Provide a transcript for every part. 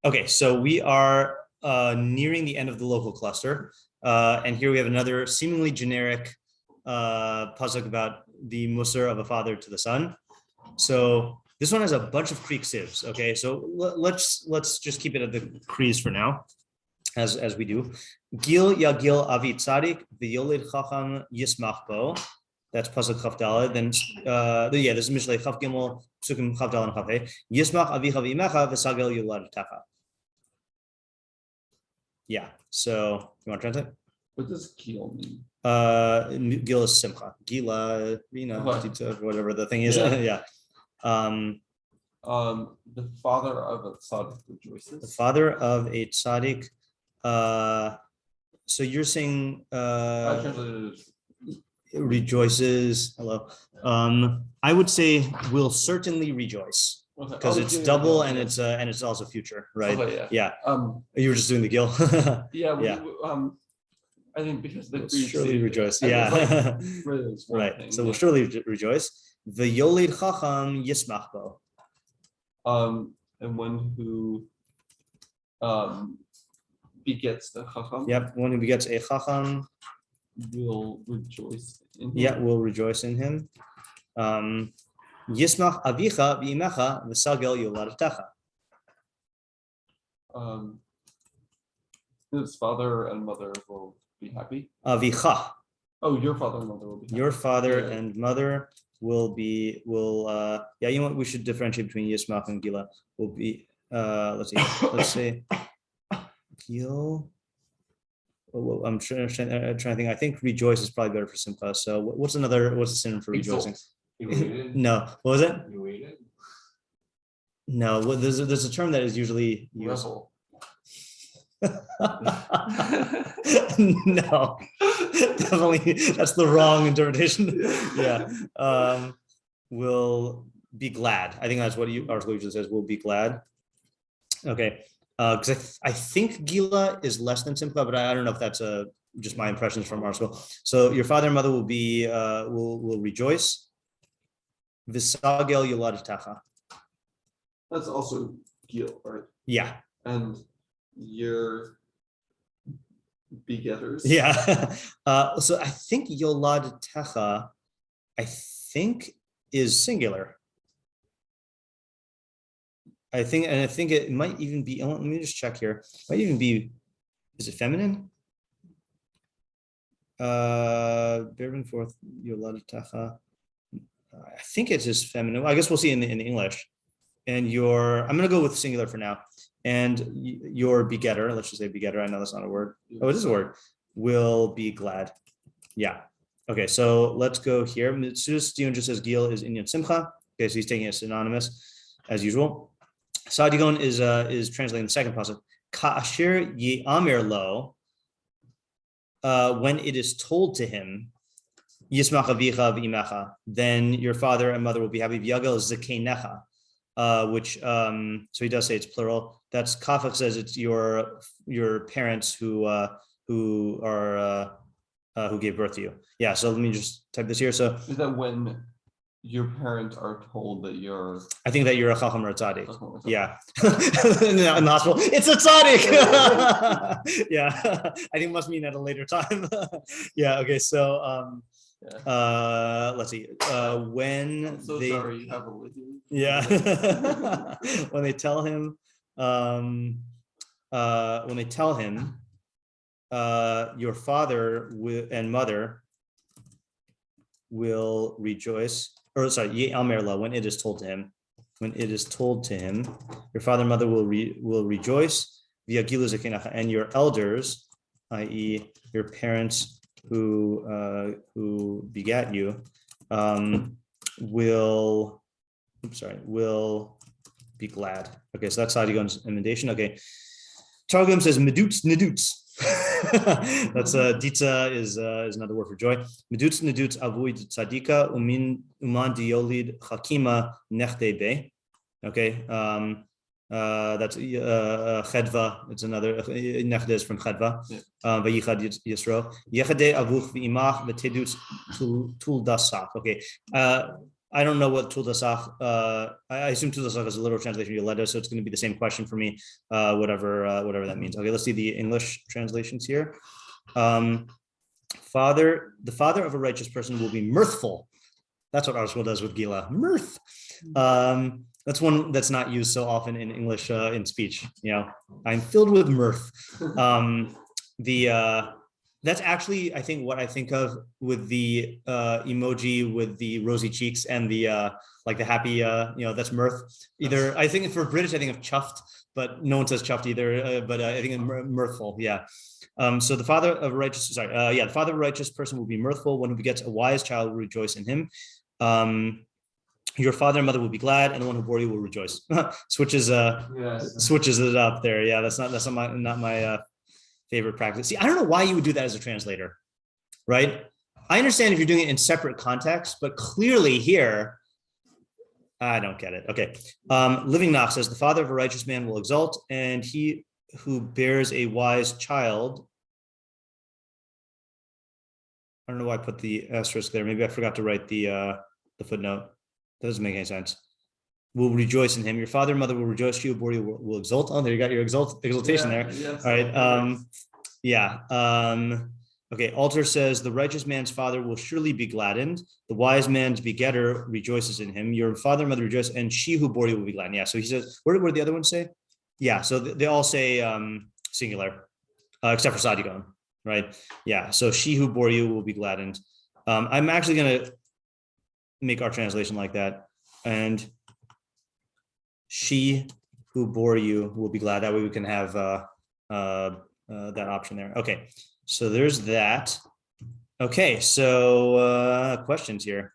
Okay, so we are nearing the end of the local cluster. And here we have another seemingly generic pasuk about the mussar of a father to the son. So this one has a bunch of Kri ksivs. Okay, so let's just keep it at the Kris for now, as we do. Gil yagil avi tzadik v'yoled chacham yismach bo. That's pasuk chaf daled. Then this is Mishlei chaf gimel pesukim chaf daled and chaf hey. Yismach avicha v'imecha v'sagel yolad tacha. Yeah. So you want to translate? What does Gil mean? Gil is simcha. Gila, whatever the thing is. Yeah. The father of a tzaddik rejoices. The father of a tzaddik. So you're saying rejoices. Hello. I would say will certainly rejoice because it's double and it's also future, right? Okay, yeah. You were just doing the gil. I think because the surely rejoice. Yeah. Right. Thing, so we'll surely rejoice. The yoled chacham yismach bo. And one who begets the chacham. Yep, one who begets a chacham will rejoice in him. Yeah, will rejoice in him. Yismach avicha v'imecha v'sagel yoladatecha. His father and mother will be happy. Avicha. Oh, your father and mother will be happy. Your father and mother will you know what, we should differentiate between Yismach and Gila. Will be let's say Gil. I'm trying to think. I think rejoice is probably better for simcha. So what's the synonym for rejoicing? No, what was it? No, well, there's a term that is usually used. No, definitely that's the wrong interpretation. Yeah, will be glad. I think that's what article usually says. Will be glad. Okay, because I think Gila is less than simcha, but I don't know if that's just my impressions from article. So your father and mother will be will rejoice. Visagel yoladatecha. That's also Gil, right? Yeah. And your begetters. Yeah. So I think yoladatecha, is singular. I think it might even be. Let me just check here. Might even be. Is it feminine? Bearing forth yoladatecha. I think it's just feminine. I guess we'll see in English. And I'm going to go with singular for now. And your begetter, let's just say begetter. I know that's not a word. Oh, it is a word. Will be glad. Yeah. Okay. So let's go here. Steven just says Gil is Inyan Simcha. Okay. So he's taking it synonymous as usual. Sadigon is translating the second pasuk. Ka'asher yi'amer lo. When it is told to him, Yismach avicha v'imecha, then your father and mother will be happy. V'yagel zekenecha, which so he does say it's plural. That's Kafach says it's your parents who gave birth to you. Yeah. So let me just type this here. So is that when your parents are told that you're? I think that you're a chacham or a tzaddik. Yeah. In the hospital, it's a tzaddik. Yeah. I think it must mean at a later time. Yeah. Okay. So. Let's see. When I'm so sorry you have a with you. Yeah. When they tell him, your father and mother will rejoice. Or sorry, when it is told to him. When it is told to him, your father and mother will rejoice. And your elders, i.e., your parents who begat you, will be glad. Okay, so that's Sadigon's emendation. Okay, Targum says medutz nedutz. That's ditza is another word for joy. Medutz nedutz avoid tzadika uman diolid hakima nechte be. Okay, that's chedva. It's another nechde is from chedva. Vayichad Yisro. Yechade avuch v'imach v'tedutz tul dasak. Okay. I don't know what Tuldasach, I assume Tuldasach is a literal translation of Yoled, so it's going to be the same question for me, whatever that means. Okay, let's see the English translations here. The father of a righteous person will be mirthful. That's what Arshwell does with Gila, mirth. That's one that's not used so often in English in speech. I'm filled with mirth. That's actually, I think, what I think of with the emoji with the rosy cheeks and the like the happy, that's mirth. Either I think for British, I think of chuffed, but no one says chuffed either. But I think mirthful, yeah. So the father of a righteous, the father of a righteous person will be mirthful. One who begets a wise child will rejoice in him. Your father and mother will be glad, and the one who bore you will rejoice. Switches it up there. Yeah, that's not my favorite practice. See, I don't know why you would do that as a translator, right? I understand if you're doing it in separate contexts, but clearly here, I don't get it. Okay. Living Nach says, the father of a righteous man will exult, and he who bears a wise child. I don't know why I put the asterisk there. Maybe I forgot to write the footnote. That doesn't make any sense. Will rejoice in him. Your father and mother will rejoice. She who bore you will exult. Oh, there you got your exultation there. Yes, all right. Okay. Alter says the righteous man's father will surely be gladdened. The wise man's begetter rejoices in him. Your father and mother rejoice, and she who bore you will be gladdened. Yeah. So he says, what did the other ones say? Yeah. So they all say singular, except for Sadigon, right? Yeah. So she who bore you will be gladdened. I'm actually going to make our translation like that. And she who bore you will be glad. That way we can have that option there. Okay, so there's that. Okay, so questions here.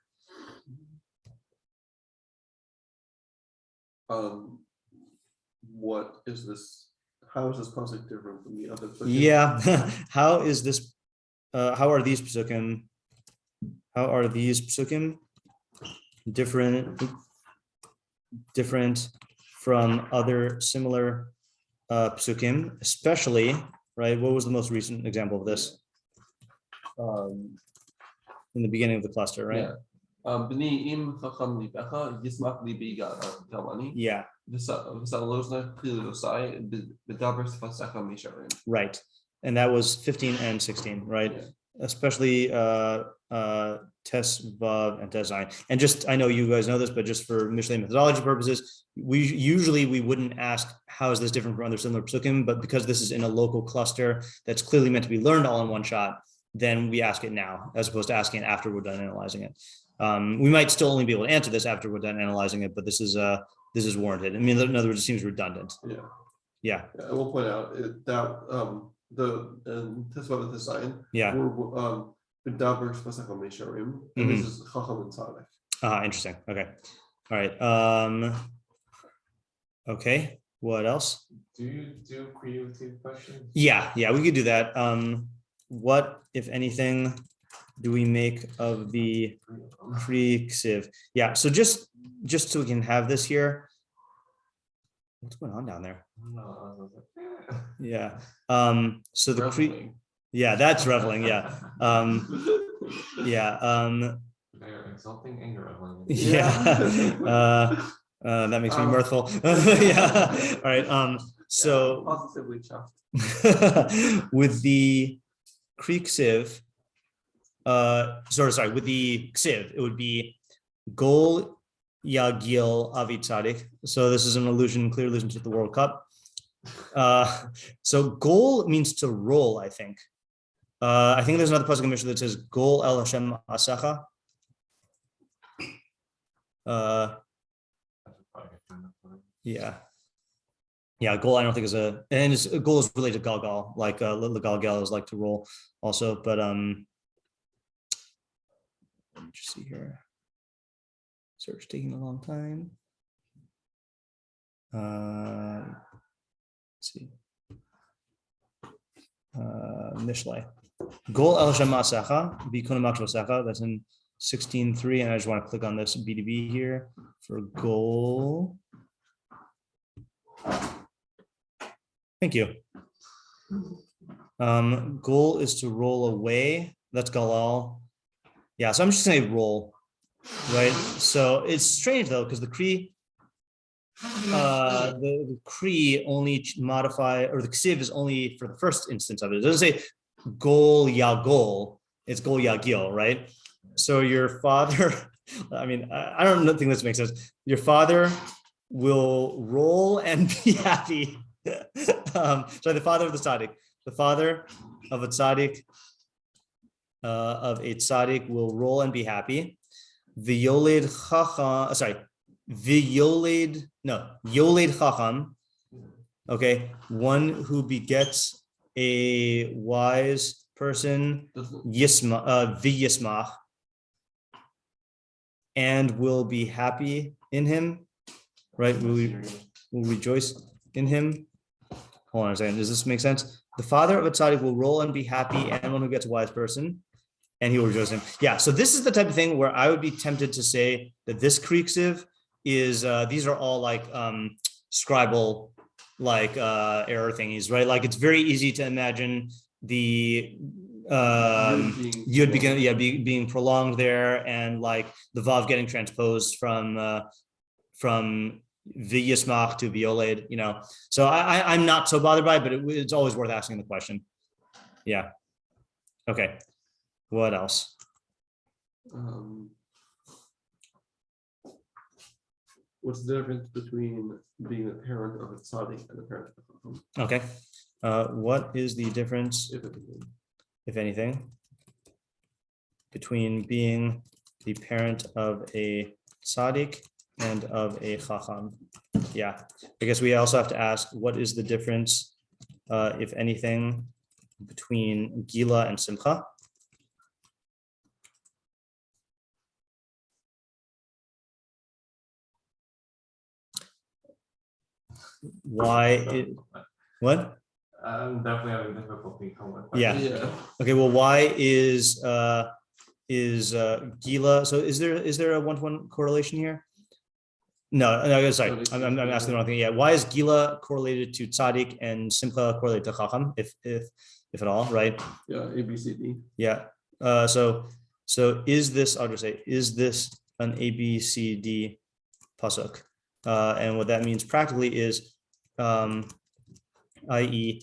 What is this? How is this pasuk different from the other? Yeah, how is this? How are these pesukim? How are these pesukim different from other similar pesukim, especially, right? What was the most recent example of this? In the beginning of the cluster, right? Yeah. Right. And that was 15 and 16, right? Yeah. Especially Tes Vav and Tes Zayin. And just, I know you guys know this, but just for Mishlei methodology purposes, we wouldn't ask how is this different from other similar pesukim, but because this is in a local cluster that's clearly meant to be learned all in one shot, then we ask it now as opposed to asking it after we're done analyzing it. We might still only be able to answer this after we're done analyzing it, but this is warranted. I mean, in other words, it seems redundant. Yeah. I will point out that the Tes Vav and Tes Zayin were and this is Chacham and Tzaddik. Interesting. Okay. All right. Okay. What else? Do you do creative questions? Yeah, we could do that. What, if anything, do we make of the pre-ksiv? Yeah, so just so we can have this here. What's going on down there? Yeah. So the pre. Yeah, that's reveling. Yeah. They're exalting and you're reveling. Yeah. That makes me mirthful. Yeah. All right. So positively chuffed. With the Ksiv, with the Ksiv, it would be Gol Yagil Avi Tzadik. So this is an clear allusion to the World Cup. So Gol means to roll, I think. I think there's another pasuk in Mishlei that says Gol El Hashem Asacha. Yeah, Gol I don't think is Gol is related to Galgal, like the Galgal is like to roll also, but let me just see here. Search taking a long time. Let's see. Mishlei. Gol El Hashem Asacha, Bikuna Makshvasacha, that's in 16:3, and I just want to click on this B2B here for Gol. Thank you. Gol is to roll away. That's Galal. Yeah, so I'm just going to say roll. right? So it's strange though, because the Kri only modify, or the Ksiv is only for the first instance of it. It doesn't say Gol Yagol, it's Gol Yagil, right? So your father, I mean, I don't think this makes sense. Your father will roll and be happy. Sorry, the father of the tzaddik. The father of a tzaddik, will roll and be happy. Yoled chacham. Okay, one who begets a wise person, Yismach, and will be happy in him, right? Will rejoice in him. Hold on a second. Does this make sense? The father of a tzaddik will roll and be happy, and one who gets a wise person, and he will rejoice in him. Yeah. So this is the type of thing where I would be tempted to say that this kriksiv is these are all like scribal error thingies, right? Like it's very easy to imagine the yud being prolonged there, and like the vav getting transposed from Viysmach to Yoled, you know. So I'm not so bothered by it, but it's always worth asking the question. Yeah. Okay. What else? What's the difference between being a parent of a tzaddik and a parent of a chacham? Okay. What is the difference, if anything, between being the parent of a tzaddik and of a chacham? Yeah, I guess we also have to ask, what is the difference, if anything, between Gila and Simcha? What? I'm definitely having difficulty coming with that. Yeah. Okay. Well, why is Gila? So is there a one-to-one correlation here? No. Sorry, I'm asking the wrong thing. Yeah. Why is Gila correlated to tzaddik and Simcha correlated to chacham, if at all? Right. Yeah. A, B, C, D. Yeah. So is this? I'll just say, is this an A, B, C, D pasuk? And what that means practically is, i.e.,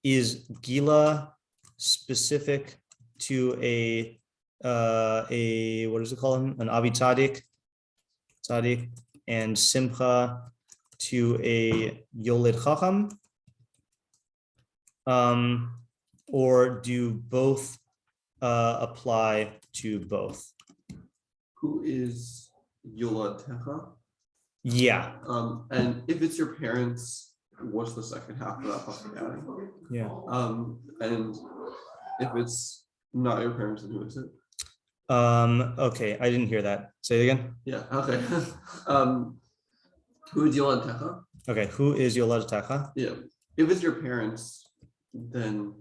is Gila specific to a what does it call him? An Abi tzaddik, and Simcha to a Yoled chacham, or do both apply to both? Who is Yolad Techa? Yeah. And if it's your parents, what's the second half of that possibility? Yeah. And if it's not your parents, then who is it? Okay, I didn't hear that. Say it again. Yeah. Okay. Who is Yolad Techa? Okay, who is Yolad Techa? Yeah. If it's your parents, then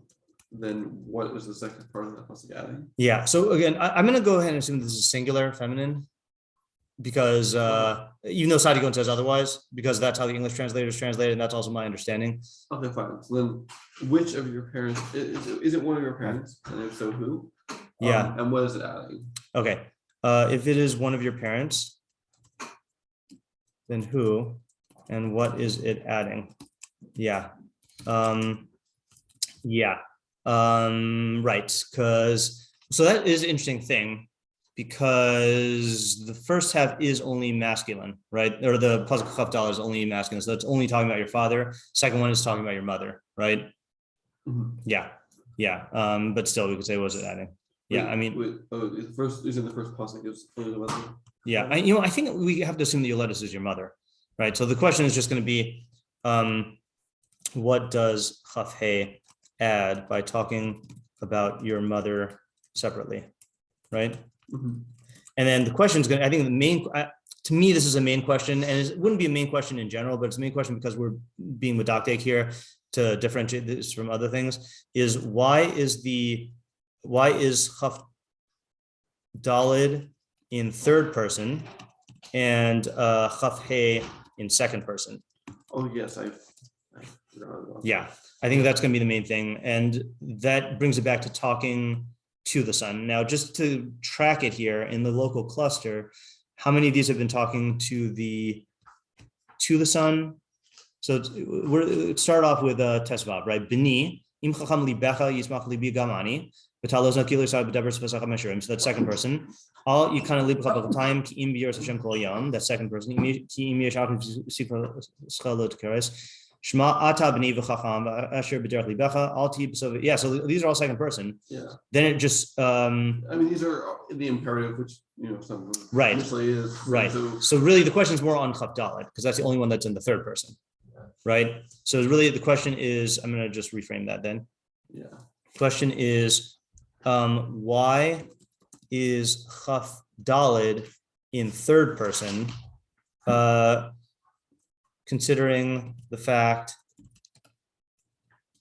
what is the second part of that possibility? Yeah. So again, I'm going to go ahead and assume this is singular feminine, because even though Sadigon says otherwise, because that's how the English translators translate it, and that's also my understanding. Okay, fine. So then, which of your parents is it? One of your parents, and if so, who? Yeah. And what is it adding? Okay. If it is one of your parents, then who, and what is it adding? Yeah. Right. Because so that is an interesting thing, because the first half is only masculine, right? Or the pasuk Chaf Dal is only masculine, so it's only talking about your father. Second one is talking about your mother, right? Mm-hmm. Yeah. But still, we could say, what is it adding? Yeah, I mean, the first is in the first pasuk is the mother. Yeah, I think we have to assume that Yoledis is your mother, right? So the question is just going to be, what does Chaf He add by talking about your mother separately, right? Mm-hmm. And then the question is going to, I think the main, to me, this is a main question, and it wouldn't be a main question in general, but it's a main question because we're being medactic here to differentiate this from other things, is why is Chaf Dalid in third person and Chaf He in second person? Oh yes, Yeah, I think that's going to be the main thing, and that brings it back to talking to the son. Now, just to track it here in the local cluster, how many of these have been talking to the son? So we're start off with tesvav, right? Bini im chacham libecha yismach libi gamani. So that's second person. All you kind of leave a couple of time. That's second person. Shema ata b'ni v'chacham asher b'derech libecha alti. So yeah, so these are all second person. Yeah. Then it just. I mean, these are the imperative, which some right. Mishlei is right. So really, the question is more on chaf dalet because that's the only one that's in the third person, right? So really, the question is, I'm going to just reframe that then. Yeah. Question is, why is chaf daled in third person? Considering the fact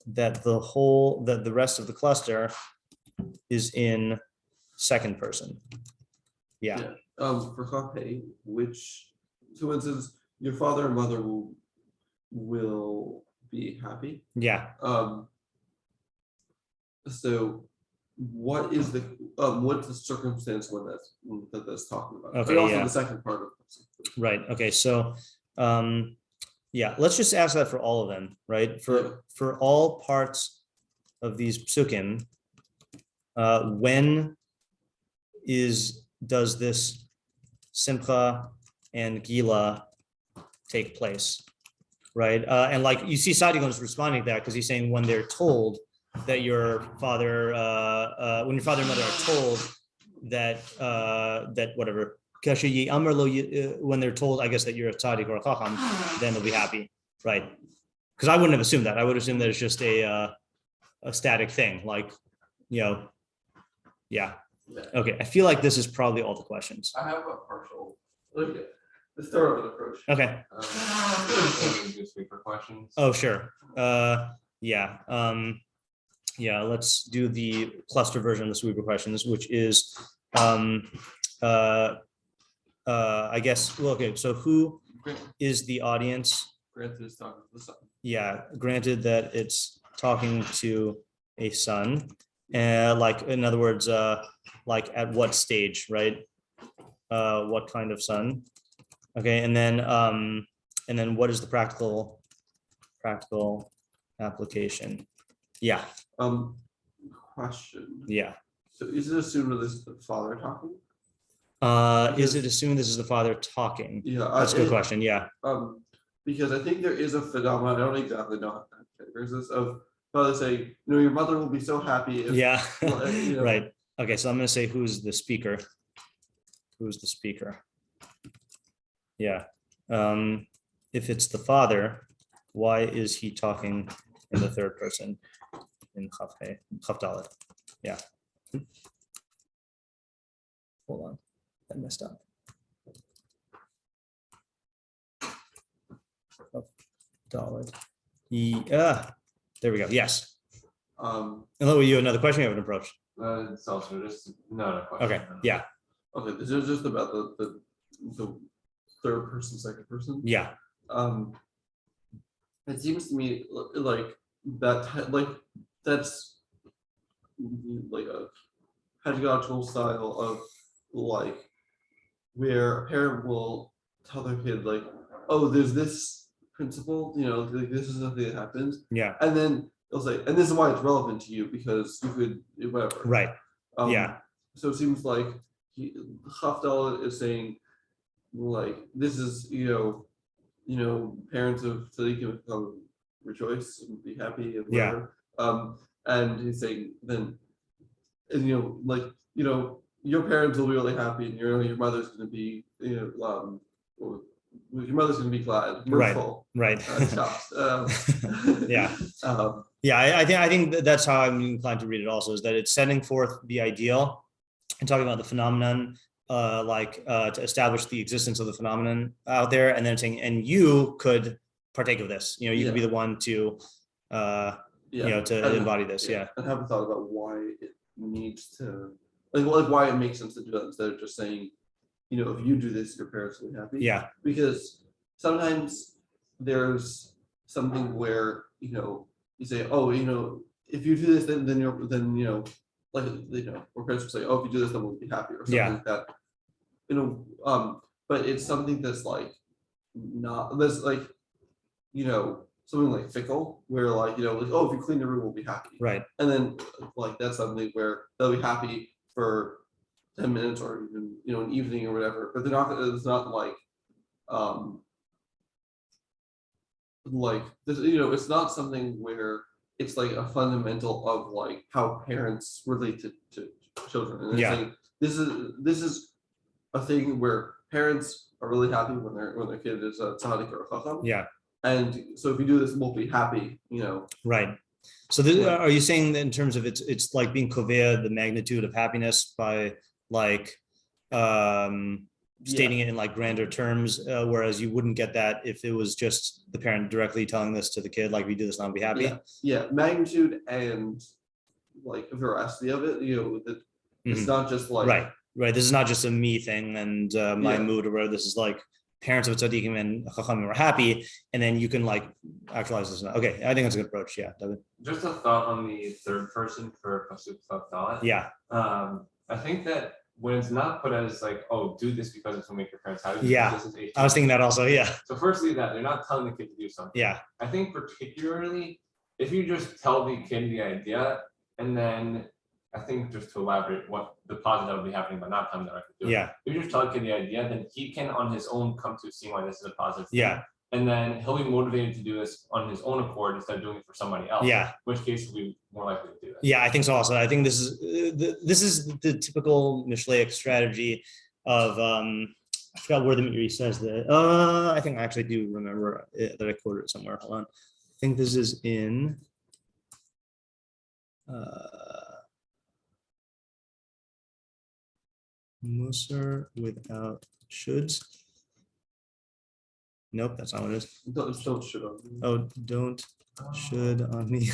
that the rest of the cluster is in second person. Yeah. For chaf, which, so it says your father and mother will be happy. Yeah. So what is what's the circumstance when that's talking about? Okay. And also yeah. the second part of this. Right. Okay. So yeah, let's just ask that for all of them, right? For all parts of these pesukim, when does this simcha and gila take place, right? And like you see Sadigon is responding to that because he's saying when they're told that your father, when your father and mother are told that that whatever, when they're told, I guess, that you're a tzaddik or a chacham, then they'll be happy, right? Because I wouldn't have assumed that. I would assume that it's just a static thing, like, yeah. Okay, I feel like this is probably all the questions. I have a partial. Let's start with approach. Okay. Just wait for questions. Oh, sure. Yeah. Yeah, let's do the cluster version of the sweeper questions, which is I guess, well, okay, so who is the audience? Granted it's talking to the son. Yeah, granted that it's talking to a son. Like, in other words, like at what stage, right? What kind of son? Okay, and then what is the practical application? Yeah. Question. Yeah. So is it assumed that this is the father talking? Is it assumed this is the father talking? Yeah, that's a good question. Yeah. Because I think there is a phenomenon. I don't exactly know how that figures this of father saying, your mother will be so happy. If, yeah. Right. Okay, so I'm going to say who's the speaker. Who's the speaker? Yeah. If it's the father, why is he talking in the third person in chaf dalet? Yeah. Hold on. I messed up. Dalet. Yeah. There we go. Yes. Hello, you another question? You have an approach. It's also just not a question. Okay. Yeah. Okay. This is just about the third person, second person. Yeah. It seems to me like that. Like that's like a pedagogical style of like where a parent will tell their kid like, oh, there's this principle, like this is something that happens. Yeah. And then they'll say, and this is why it's relevant to you because you could whatever. Right. Yeah. So it seems like chaf dalet is saying like this is parents of tzaddikim come rejoice and be happy and whatever. Yeah. And he's saying then, and your parents will be really happy, and your mother's going to be, your mother's going to be glad, mirthful, right? Yeah, yeah. I think that's how I'm inclined to read it. Also, is that it's setting forth the ideal and talking about the phenomenon, to establish the existence of the phenomenon out there, and then saying, and you could partake of this. You could be the one to, to embody this. Yeah, and haven't thought about why it needs to. Like why it makes sense to do that instead of just saying, if you do this, your parents will be happy. Yeah. Because sometimes there's something where you say, oh, if you do this, then like where parents would say, "Oh, if you do this, then we'll be happy," or something Yeah. like that. But it's something that's like that's like something like fickle, where like oh, if you clean the room, we'll be happy, Right. and then like that's something where they'll be happy for 10 minutes or even an evening or whatever, but they're not. It's not like this, it's not something where it's like a fundamental of like how parents relate to children. And Yeah. I think this is a thing where parents are really happy when their kid is a tzaddik or a chacham. Yeah. And so if you do this, we'll be happy, Right. So are you saying that in terms of it's like being kovea the magnitude of happiness by like stating it in like grander terms, whereas you wouldn't get that if it was just the parent directly telling this to the kid, like, if you do this, I'll be happy. Yeah, magnitude and like veracity of it, that it's not just like right. This is not just a me thing and my mood, or whatever. This is like parents of tzaddikim and chachamim were happy, and then you can like actualize this. Okay, I think that's a good approach. Yeah, David. Just a thought on the third person for pasuk thought. Yeah. I think that when it's not put as like, oh, do this because it's will make your parents happy. Yeah, I was thinking that also. Yeah. So firstly, that they're not telling the kid to do something. Yeah. I think particularly if you just tell the kid the idea, and then I think just to elaborate what the positive will be happening, but not telling them to do it. Yeah. If you just tell the kid the idea, then he can on his own come to see why this is a positive thing. Yeah. And then he'll be motivated to do this on his own accord instead of doing it for somebody else. Yeah. In which case he'll be more likely to do that. Yeah, I think so also. I think this is the typical Mishlei strategy of I forgot where the Meiri says that. I think I actually do remember that I quoted it somewhere. Hold on. I think this is in mussar without shoulds. Nope, that's not what it is. don't should on me. Oh, don't should on me.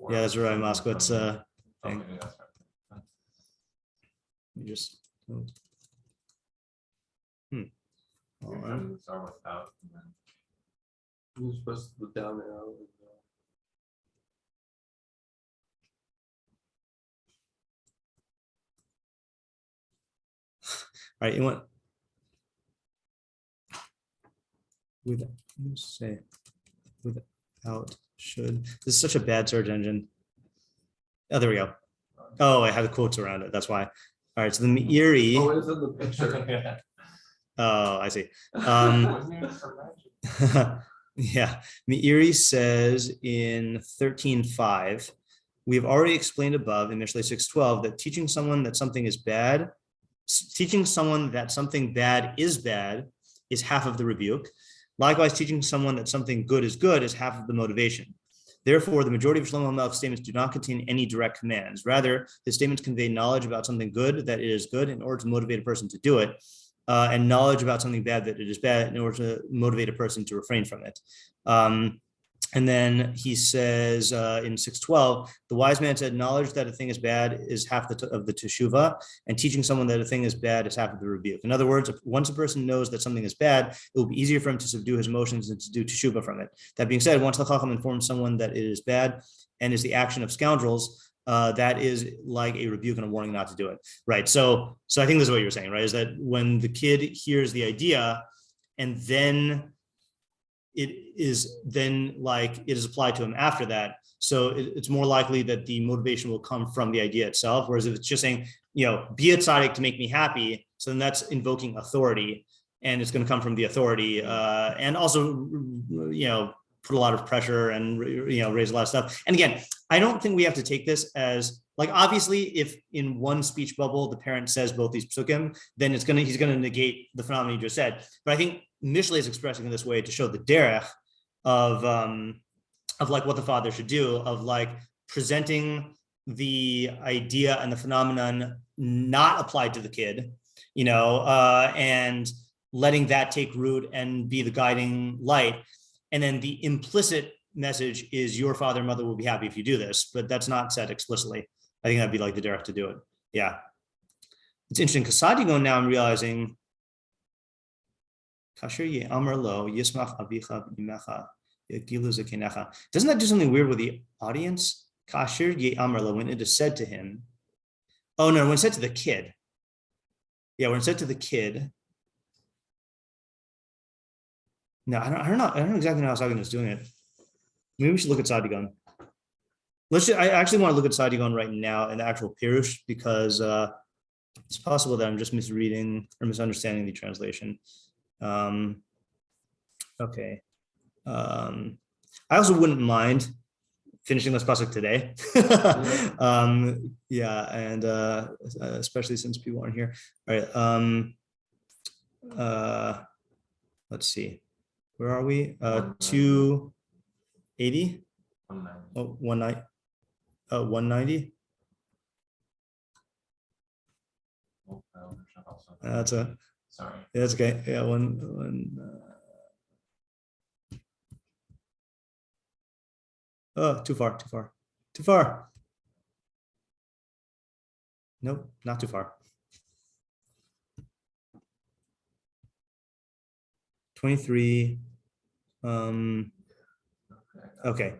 Yeah, that's right, Moskowitz. Thing. Okay, that's right. You just don't. Hold on. Start without, and then You're supposed to put down arrow. All right, you want without say without should. This is such a bad search engine. Oh, there we go. Oh, I have the quotes around it. That's why. All right, so the Meiri. Oh, it's in the picture. Oh, I see. Wasn't even so magic. Yeah, Meiri says in 13:5, we've already explained above in Mishlei 6:12 that teaching someone that something is bad, teaching someone that something bad is half of the rebuke. Likewise, teaching someone that something good is half of the motivation. Therefore, the majority of Shlomo HaMelech's statements do not contain any direct commands. Rather, his statements convey knowledge about something good, that it is good, in order to motivate a person to do it, and knowledge about something bad, that it is bad, in order to motivate a person to refrain from it. And then he says in 6:12, the wise man said, knowledge that a thing is bad is half of the teshuvah, and teaching someone that a thing is bad is half of the rebuke. In other words, once a person knows that something is bad, it will be easier for him to subdue his emotions and to do teshuvah from it. That being said, once the chacham informs someone that it is bad and is the action of scoundrels, that is like a rebuke and a warning not to do it. Right. So I think this is what you're saying, right? Is that when the kid hears the idea and then it is applied to him after that. So it's more likely that the motivation will come from the idea itself. Whereas if it's just saying, be a tzaddik to make me happy, so then that's invoking authority, and it's going to come from the authority, and also, put a lot of pressure and raise a lot of stuff. And again, I don't think we have to take this as like, obviously, if in one speech bubble the parent says both these pesukim, then he's going to negate the phenomenon you just said. But I think Mishlei is expressing in this way to show the derech of like what the father should do, of like presenting the idea and the phenomenon not applied to the kid, and letting that take root and be the guiding light. And then the implicit message is your father and mother will be happy if you do this, but that's not said explicitly. I think that'd be like the derech to do it. Yeah. It's interesting because Sadigo now I'm realizing Kasher ye amar lo yismach avicha v'imecha Doesn't that do something weird with the audience? Kashir ye amrla, when it is said to him. Oh no, when it's said to the kid. Yeah, when it's said to the kid. No, I don't know exactly how Sagan is doing it. Maybe we should look at Sadigon. I actually want to look at Sadigon right now in the actual perush because it's possible that I'm just misreading or misunderstanding the translation. Okay. I also wouldn't mind finishing this pasuk today. Yeah, and especially since people aren't here. All right. Let's see. Where are we? 280? 190. Oh, 190. That's a. Sorry. Yeah, that's okay. Yeah, oh, too far. Nope, not too far. 23. Okay.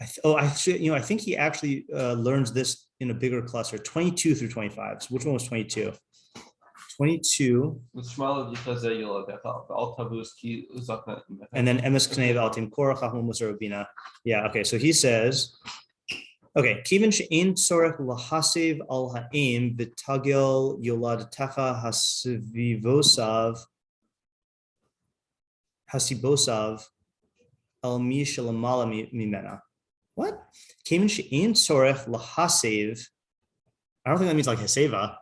I think he actually learns this in a bigger cluster, 22 through 25. So which one was 22? 22. And then emes k'nei v'altim korach ha'hum mussar bina. Yeah, okay, so he says, okay, kivin she'ein tzorech lahasiv al ha'im v'tagel yoladetecha hasibosav al mi shelamala mimena. What? Kivin she'ein tzorech lahasiv. I don't think that means like haseva.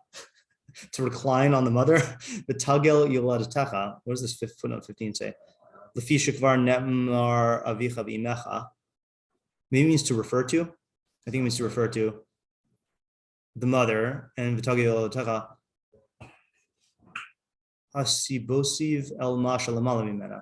To recline on the mother, the tagel yoladetecha. What does this footnote 15 say? Lefi shekvar nemar avicha v'imecha. Maybe it means to refer to. I think it means to refer to the mother and v'tagel yoladetecha. Hasibosiv el mashalamala mimena.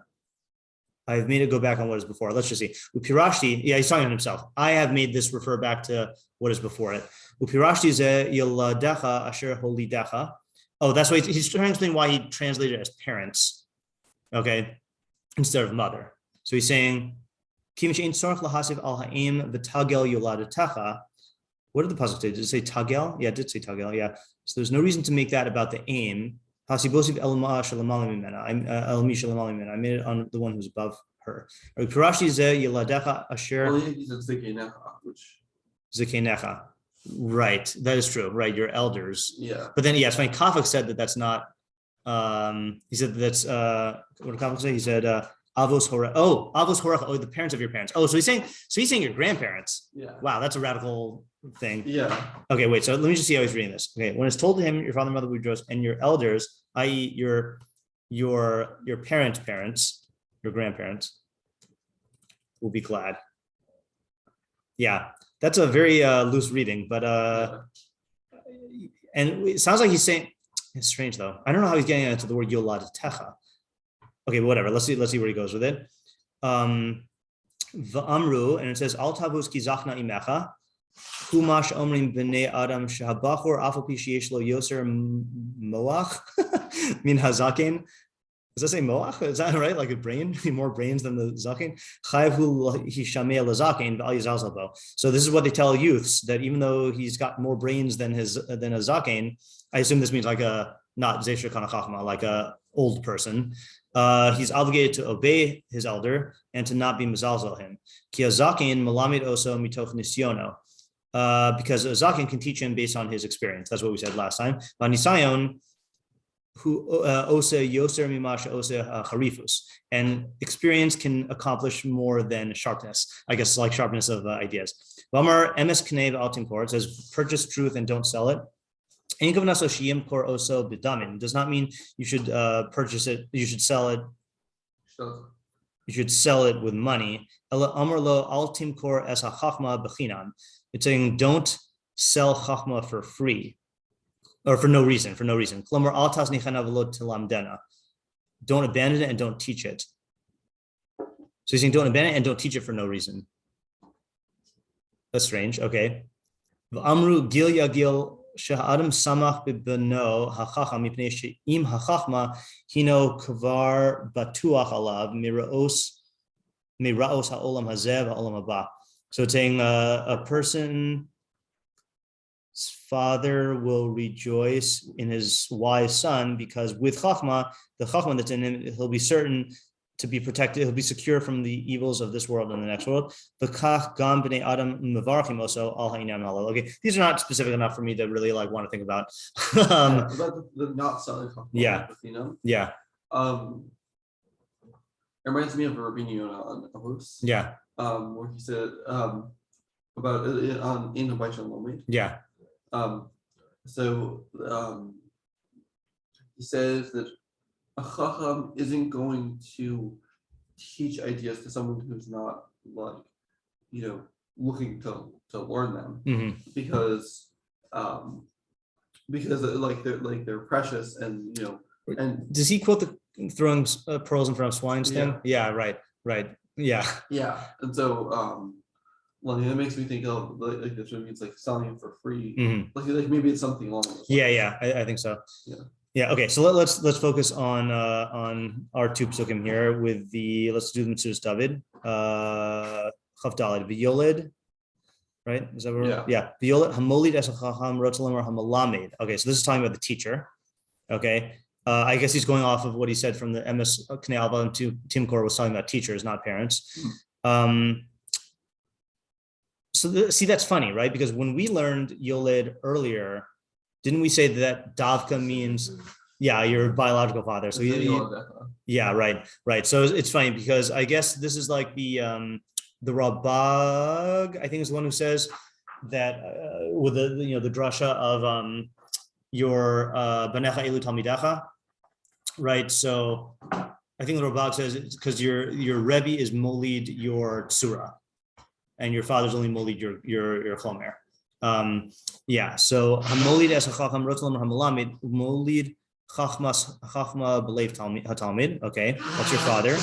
I've made it go back on what is before. Let's just see. Upirashti, yeah, he's talking on himself. I have made this refer back to what is before it. Upirashti ze yoladecha asher holidecha. Oh, that's why he's trying to explain why he translated it as parents, okay, instead of mother. So he's saying, Kim she'ein tzorech lahasiv al ha'im v'tagel yoladetecha. What did the pasuk say? Did it say tagel? Yeah, it did say tagel. Yeah. So there's no reason to make that about the aim. I made it on the one who's above her. Right, that is true. Right, your elders. Yeah. But then, yes, when Kafak said that's not. He said that's what did Kafak say? He said avos hora. Oh, avos hora. Oh, the parents of your parents. Oh, so he's saying your grandparents. Yeah. Wow, that's a radical thing. Yeah. Okay, wait. So let me just see how he's reading this. Okay, when it's told to him, your father, mother, Boudros, and your elders, i.e., your parents, your grandparents, will be glad. Yeah, that's a very loose reading, but and it sounds like he's saying it's strange though. I don't know how he's getting into the word yoladetecha. Okay, whatever. Let's see where he goes with it. V'amru, and it says al tavus ki zachna imecha. Kumash omrim b'nei adam shahabachor afopi sheyesh lo yoser moach min hazaken. Does that say moach? Is that right? Like a brain, more brains than the zaken. Chayvu hishamei lazaken v'al yizalzel bo. So this is what they tell youths, that even though he's got more brains than a zaken, I assume this means like a not zeisher kana chachma, like a old person. He's obligated to obey his elder and to not be mezalzel him. Ki hazaken malamid oso mitoch nisyono. Because a zaken can teach him based on his experience. That's what we said last time. Vanisayon, who ose yoser mimash ose harifus, and experience can accomplish more than sharpness. I guess like sharpness of ideas. Vamar emes k'nei v'altim kor, it says purchase truth and don't sell it. Does not mean you should purchase it. You should sell it. You should sell it with money. It's saying don't sell chachma for free or for no reason. Don't abandon it and don't teach it. So he's saying don't abandon it and don't teach it for no reason. That's strange. Okay. Amru gil yagil sheha'adam samach b'beno hachacham mipnei she'im hachachma hino kvar batuach alav me'ra'os ha'olam hazeh va'olam haba. So it's saying a person's father will rejoice in his wise son because with chachma, the chachma that's in him, he'll be certain to be protected, he'll be secure from the evils of this world and the next world. Okay, these are not specific enough for me to really like want to think about. About the not selling chachma. Yeah. Yeah. It reminds me of Rabbeinu Yonah on Avos. Yeah. Where he said about in the Baishan. Yeah. He says that a chacham isn't going to teach ideas to someone who's not like, looking to learn them, because they're precious and and does he quote the throwing pearls in front of swines thing? Yeah, right. Yeah. And so that makes me think of like this means like selling it for free. Like maybe it's something along those lines. Yeah, I think so. Yeah. Okay, so let's focus on our two pesukim here with let's do the Metzudas David. Chaf Daled Yoled, right? Is that where? Yeah. Yoled Hamolid es Chacham Rotzalim or Hamalamed. Okay, so this is talking about the teacher. Okay. I guess he's going off of what he said from the MS Knei Alva and Tim Core was talking about teachers, not parents. See, that's funny, right? Because when we learned Yoled earlier, didn't we say that Davka means, your biological father? So right. So it's funny because I guess this is like the Rabag, I think is the one who says that with the drasha of your banecha elu talmidecha, right? So I think the Rabag says it's because your Rebbe is molid your tsura, and your father's only molid your chomer. So hamolid es hachacham rotzalim hamalamid molid chachma belev hatalmid. Okay, that's your father.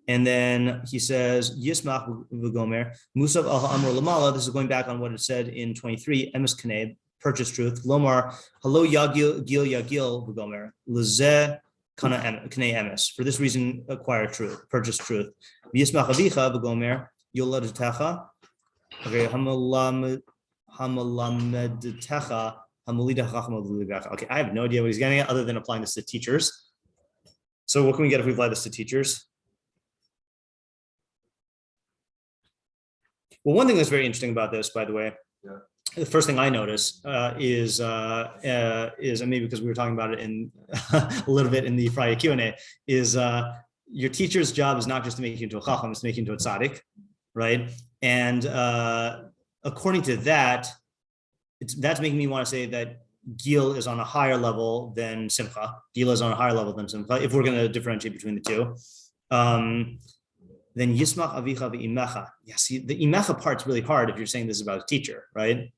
And then he says yismach v'gomer musav al ha'amor lamala. This is going back on what it said in 23 emes kaneb, purchase truth. Lomar halo yagil yagil v'gomer lezeh kana kanei emes. For this reason, acquire truth, purchase truth. Yismach avicha v'gomer yolad techa. Okay, Hamalamedtecha, Hamalida Chachma. Okay, I have no idea what he's getting at other than applying this to teachers. So what can we get if we apply this to teachers? Well, one thing that's very interesting about this, by the way, the first thing I notice is and maybe because we were talking about it in a little bit in the Friday Q&A, is your teacher's job is not just to make you into a chacham, it's to make you into a tzaddik, right? And according to that, that's making me want to say that Gil is on a higher level than Simcha. Gil is on a higher level than Simcha, if we're going to differentiate between the two. Then Yismach Avicha v'imecha. Yeah, see, the imecha part's really hard if you're saying this is about a teacher, right?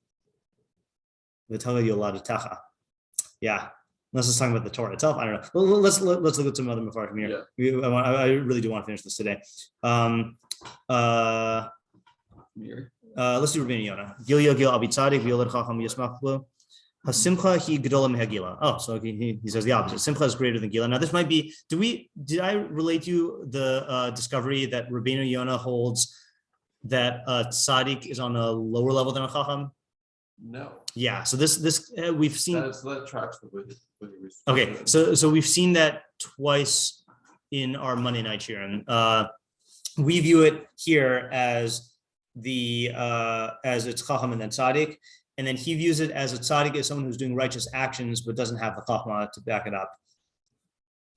V'tala yolad techa. Yeah, unless it's talking about the Torah itself. I don't know. Well, let's look at some other meforshim here. I really do want to finish this today. Let's do Rabbeinu Yonah. Gil Yogil Abitzadik Yolad Chacham Yismachlo. Hasimcha he gedola mehagila. Oh, so he says the opposite. Simcha is greater than Gila. Now this might be. Did I relate to you the discovery that Rabbeinu Yonah holds that tzaddik is on a lower level than a chacham? No. Yeah. So this we've seen. That tracks the way. Okay. So we've seen that twice in our Monday night shiur. We view it here as it's chacham and then tzaddik, and then he views it as a tzaddik as someone who's doing righteous actions but doesn't have the chachma to back it up.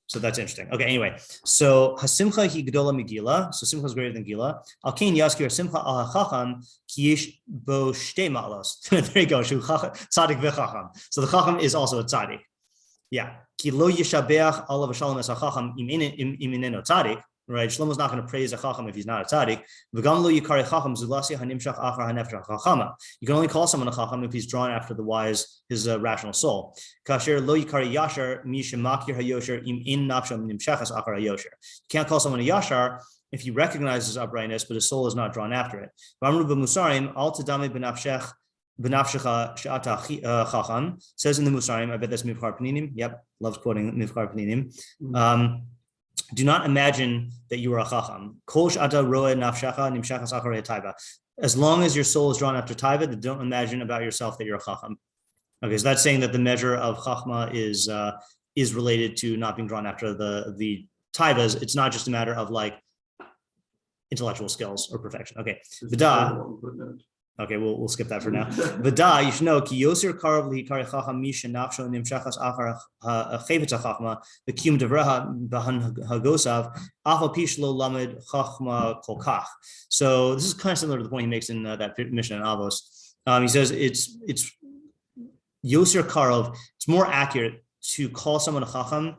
So that's interesting. Okay, anyway, so hasimcha hi gedola megila. So simcha is greater than gila. Al kain yaskir simcha al hachacham ki yesh bo shtei ma'alos. There you go. Shu tzaddik v'chacham. So the chacham is also a tzaddik. Yeah. Ki lo yishabeach alav v'shalom es hachacham im ineno tzaddik. Right, Shlomo's not going to praise a chacham if he's not a tzaddik. You can only call someone a chacham if he's drawn after the wise, his rational soul. You can't call someone a yashar if he recognizes uprightness, but his soul is not drawn after it. Says in the Musarim, I bet that's Mivchar Paninim. Yep, loves quoting Mivchar Paninim. do not imagine that you are a chacham. As long as your soul is drawn after taiva, then don't imagine about yourself that you're a chacham. Okay, so that's saying that the measure of chachma is related to not being drawn after the taivas. It's not just a matter of like intellectual skills or perfection. Okay, V'da. Okay, we'll skip that for now. V'da, you should know ki yosir karav lihikari chacham misha nafsho nimshachas achar chavetz chachma v'kiyum devraha b'han hagosav afal pish lo lamed chachma kolkach. So this is kind of similar to the point he makes in that Mishnah in Avos. He says it's yosir karav. It's more accurate to call someone a chacham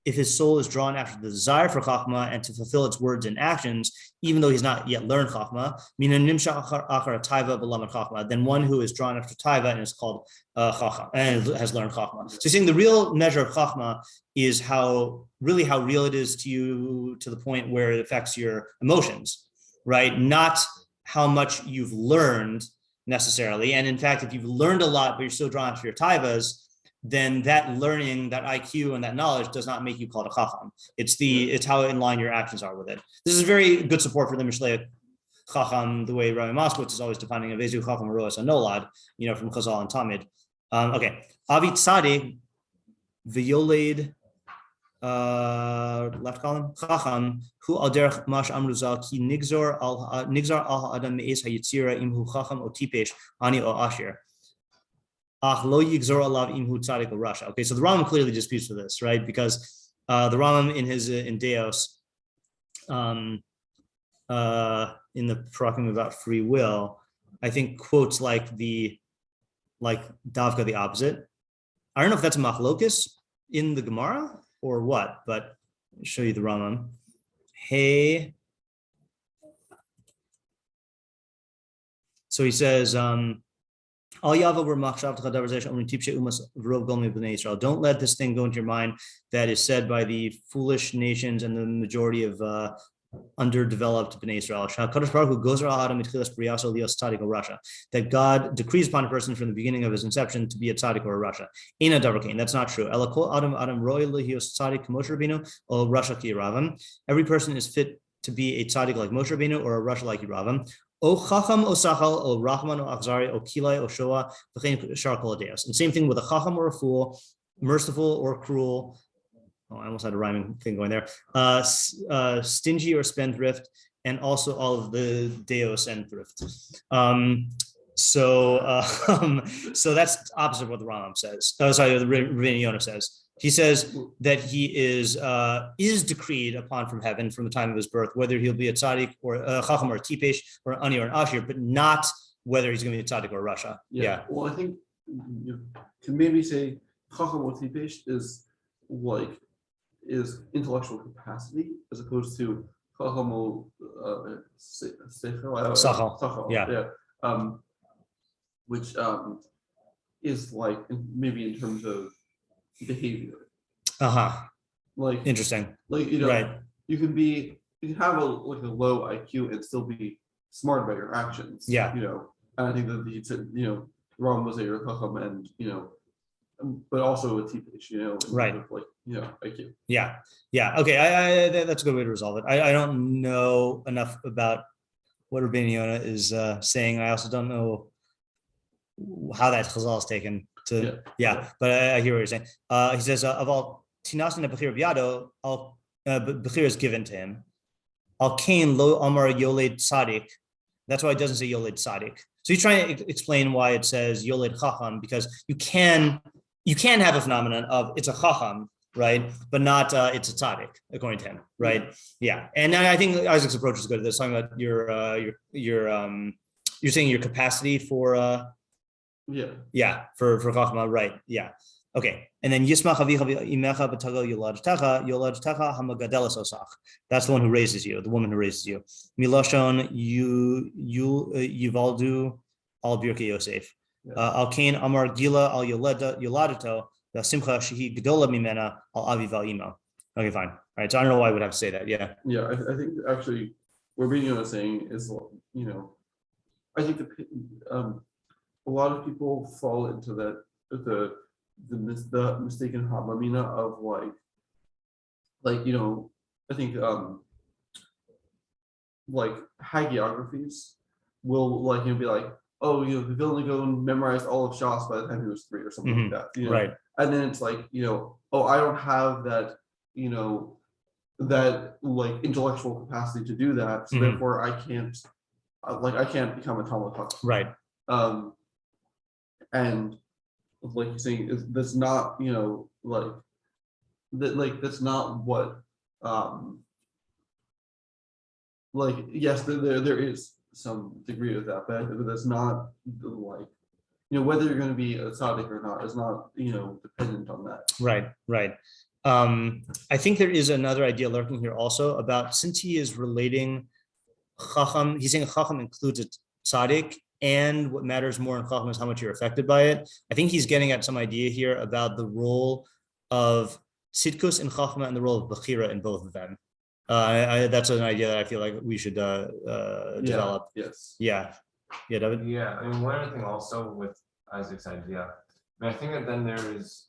if his soul is drawn after the desire for chachma and to fulfill its words and actions, even though he's not yet learned chachma, then one who is drawn after taiva and is called chacham and has learned chachma. So he's saying the real measure of chachma is how real it is to you, to the point where it affects your emotions, right? Not how much you've learned necessarily. And in fact, if you've learned a lot, but you're still drawn after your taivas, then that learning, that IQ and that knowledge does not make you called a chacham. It's how in line your actions are with it. This is very good support for the Mishlei chacham, the way Rabbi Moskowitz is always defining a vezu chacham roas a nolad, from Chazal and Talmud. Okay, avi tzadi v'yoled left column chacham hu al derech mash amruzal ki nigzor al adam me'es hayitzira imhu chacham o tipesh ani o ashir. Okay, so the Rambam clearly disputes for this, right? Because the Rambam in Deos, in the pesukim about free will, I think quotes like Davka the opposite. I don't know if that's a machlokis in the Gemara or what, but I'll show you the Rambam. Hey, so he says. Don't let this thing go into your mind that is said by the foolish nations and the majority of underdeveloped Bnei Israel. That God decrees upon a person from the beginning of his inception to be a tzaddik or a rasha. That's not true. Every person is fit to be a tzaddik like Moshe Rabbeinu or a rasha like Yeravam. O chacham o sachal o rahman o achzari o kilai o shoa v'chein shar kol hadeos. And same thing with a chacham or a fool, merciful or cruel. Oh, I almost had a rhyming thing going there. Stingy or spendthrift, and also all of the deos and thrift. So that's opposite of what the Rambam says. The Rabbeinu Yonah says. He says that he is decreed upon from heaven from the time of his birth, whether he'll be a tzaddik or a chacham or a tipesh or an ani or an ashir, but not whether he's going to be a tzaddik or a rasha. Yeah. Well, I think you can maybe say chacham or tipesh is intellectual capacity as opposed to chacham or sechel. Yeah. Which is like maybe in terms of behavior. Like interesting. Like right. You can have a low IQ and still be smart about your actions. Yeah. And I think that Ron was a chacham and but also a tipesh. Right. IQ. Yeah. Okay. I that's a good way to resolve it. I don't know enough about what Rabbeinu Yonah is saying. I also don't know how that Chazal is taken. But I hear what you're saying. He says, of all tinasin bechir biyado, all bechir is given to him. Al kain lo amar yoled tzaddik. That's why it doesn't say yoled tzaddik. So he's trying to explain why it says yoled chacham, because you can have a phenomenon of it's a chacham, right, but not it's a tzaddik according to him, right? Yeah, and I think Isaac's approach is good. They're talking about you're saying your capacity for. For chachma, right? Yeah. Okay. And then yismach avicha imecha b'tagal yolad techa hamagadelas osach. That's the one who raises you, the woman who raises you. Miloshon yivaldu al birkei Yosef. Al kain amar gila al yoladato the simcha shehi gedola mimena al aviv al imo. Okay, fine. All right. So I don't know why I would have to say that. Yeah. Yeah. I think actually what Rabbeinu is saying is I think a lot of people fall into that the mistaken habamina of I think like hagiographies will like be like, oh, the villain go and memorize all of Shas by the time he was 3 or something like that. Right. And then it's like, oh, I don't have that, that like intellectual capacity to do that. So therefore I can't become a Talmud Chacham. Right. And like you're saying, that's not, like that, that's not what like, yes, there is some degree of that, but that's not like, whether you're going to be a tzaddik or not is not, dependent on that. Right. I think there is another idea lurking here also about, since he is relating Chacham, he's saying Chacham includes a tzaddik, and what matters more in Chacham is how much you're affected by it. I think he's getting at some idea here about the role of Sidkus in Chachma and the role of Bechira in both of them. That's an idea that I feel like we should develop. Yes. Yeah, David? Yeah, I mean, one other thing also with Isaac's idea, I think that then there is,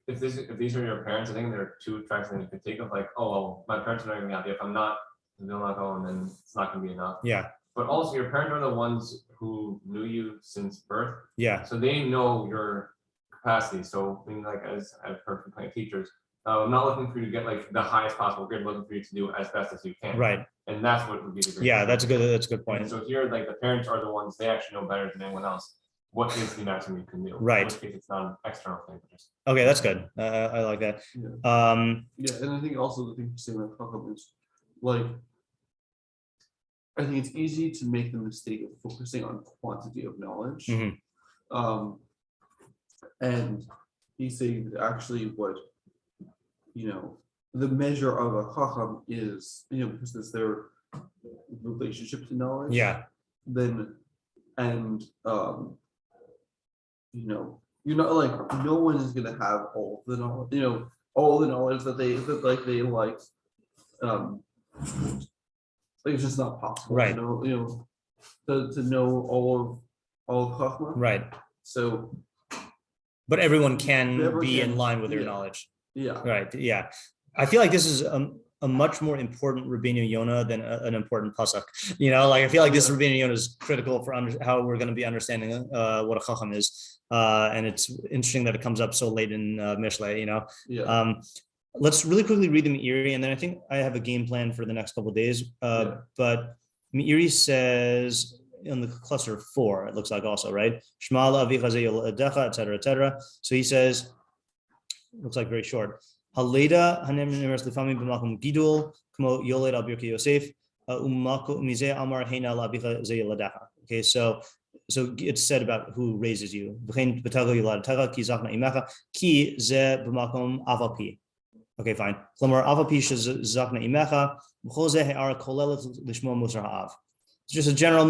if these are your parents, I think there are 2 tracks that you could take of like, oh, well, my parents are not going to be happy. If I'm not, they'll not go, and then it's not going to be enough. Yeah. But also your parents are the ones who knew you since birth. Yeah. So they know your capacity. So I mean, like, as I've heard from plenty of teachers, I'm not looking for you to get like the highest possible grade, I'm looking for you to do as best as you can. Right. And that's what would be the grade. Yeah, that's a good point. And so here, like the parents are the ones, they actually know better than anyone else what is the maximum you can do. Right. In which case it's not an external thing, but just Okay, that's good. I like that. Yeah, and I think also the thing to say about Chacham is like, I think it's easy to make the mistake of focusing on quantity of knowledge. And he's saying that actually what, the measure of a Chacham is, because it's their relationship to knowledge. Yeah. Then, and, you're not like, no one is going to have all the knowledge, all the knowledge that they like, it's just not possible. Right. To know all of Chachma. Right. So, but everyone can be in can, line with their yeah. knowledge. Yeah. Right. Yeah. I feel like this is a much more important Rabbeinu Yonah than an important pasuk. Like I feel like this Rabbeinu Yonah is critical for how we're going to be understanding what a chacham is. And it's interesting that it comes up so late in Mishlei. Yeah. Let's really quickly read the Me'iry, and then I think I have a game plan for the next couple of days. But Me'iry says in the cluster 4, it looks like also, right? Shema la'avicha ze yoledecha, etc. So he says, looks like very short. Haleda hanem nimeres lefamim b'makom gidul kmo yoled al birkei Yosef umako mizeh amar heina la'avicha ze yoledecha. Okay, so it's said about who raises you. V'chein b'tago yoladecha ki zachna imecha ki ze b'makom avapi. Okay, fine. Klamar avapi shezachna imecha b'chol ze he'ara kolelet lishmo mussar ha'av. It's just a general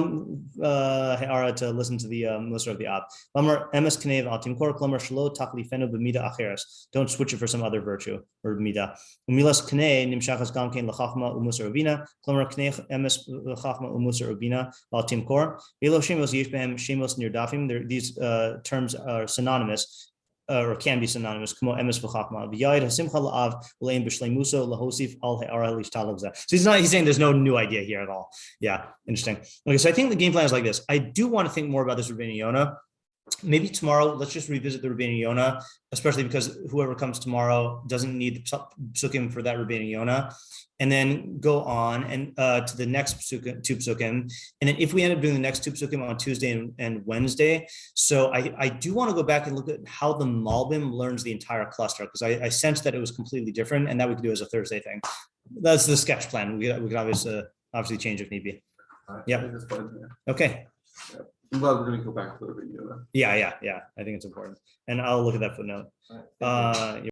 he'ara to listen to the mussar of the ab. Klamar emes knev al timkor klamar shelo tachlifenu b'mida acheres. Don't switch it for some other virtue or mida. Umilas knei nimshachas gam kein lachachma umusar ubina. Klamar knei emes lachachma umusar ubina al timkor. Velo shemos yesh behem shemos nirdafim. These terms are synonymous. Or can be synonymous. So he's saying there's no new idea here at all. Yeah, interesting. Okay, so I think the game plan is like this. I do want to think more about this Rabbeinu Yonah. Maybe tomorrow, let's just revisit the Rabbeinu Yonah, especially because whoever comes tomorrow doesn't need the pesukim for that Rabbeinu Yonah, and then go on and to the next 2 pesukim. And then if we end up doing the next 2 pesukim on Tuesday and Wednesday, so I do want to go back and look at how the Malbim learns the entire cluster, because I sensed that it was completely different, and that we could do as a Thursday thing. That's the sketch plan. We could obviously change if need be. Yeah. Okay. Yeah. I'm glad we're going to go back to the video. Yeah. I think it's important. And I'll look at that footnote.